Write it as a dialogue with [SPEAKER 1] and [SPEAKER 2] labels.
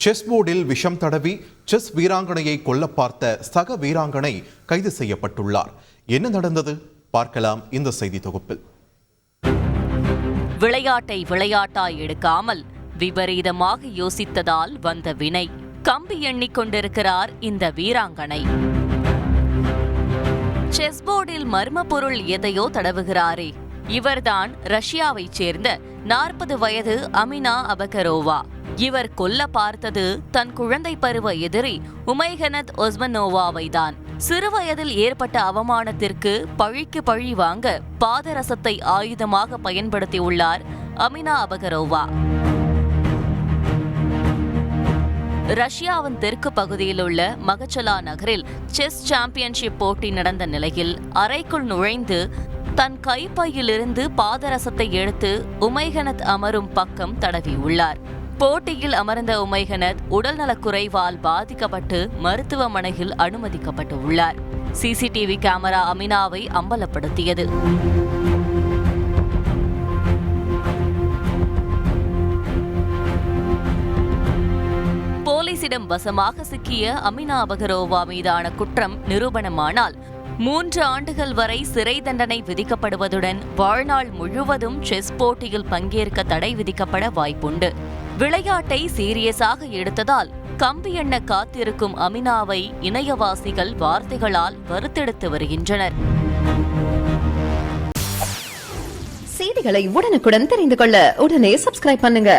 [SPEAKER 1] Chess போர்டில் விஷம் தடவி செஸ் வீராங்கனையை கொல்ல பார்த்த சக வீராங்கனை கைது செய்யப்பட்டுள்ளார். என்ன நடந்தது பார்க்கலாம் இந்த செய்தி தொகுப்பில்.
[SPEAKER 2] விளையாட்டை விளையாட்டாய் எடுக்காமல் விபரீதமாக யோசித்ததால் வந்த வினை. கம்பி எண்ணிக்கொண்டிருக்கிறார் இந்த வீராங்கனை. செஸ் போர்டில் மர்ம பொருள் எதையோ தடவுகிறாரே. இவர்தான் ரஷ்யாவைச் சேர்ந்த 40 வயது அமினா அபகரோவா. இவர் கொல்ல பார்த்தது தன் குழந்தை பருவ எதிரி உமைகனத் ஒஸ்மனோவாவை தான். சிறுவயதில் ஏற்பட்ட அவமானத்திற்கு பழிக்கு பழி வாங்க பாதரசத்தை ஆயுதமாக பயன்படுத்தியுள்ளார் அமினா அபகரோவா. ரஷ்யாவின் தெற்கு பகுதியில் உள்ள மகச்சலா நகரில் செஸ் சாம்பியன்ஷிப் போட்டி நடந்த நிலையில் அறைக்குள் நுழைந்து தன் கைப்பையிலிருந்து பாதரசத்தை எடுத்து உமைகனத் அமரும் பக்கம் தடவியுள்ளார். போட்டியில் அமர்ந்த உமைகனத் உடல்நலக்குறைவால் பாதிக்கப்பட்டு மருத்துவமனையில் அனுமதிக்கப்பட்டுள்ளார். CCTV camera அமினாவை அம்பலப்படுத்தியது. போலீசிடம் வசமாக சிக்கிய அமினா அபகரோவா மீதான குற்றம் நிரூபணமானால் 3 ஆண்டுகள் வரை சிறை தண்டனை விதிக்கப்படுவதுடன் வாழ்நாள் முழுவதும் செஸ் போட்டியில் பங்கேற்க தடை விதிக்கப்பட வாய்ப்புண்டு. விளையாட்டை சீரியஸாக எடுத்ததால் கம்பி எண்ண காத்திருக்கும் அமினாவை இணையவாசிகள் வார்த்தைகளால் வறுத்தெடுத்து வருகின்றனர்.
[SPEAKER 3] செய்திகளை உடனுக்குடன் தெரிந்து கொள்ள உடனே சப்ஸ்கிரைப் பண்ணுங்க.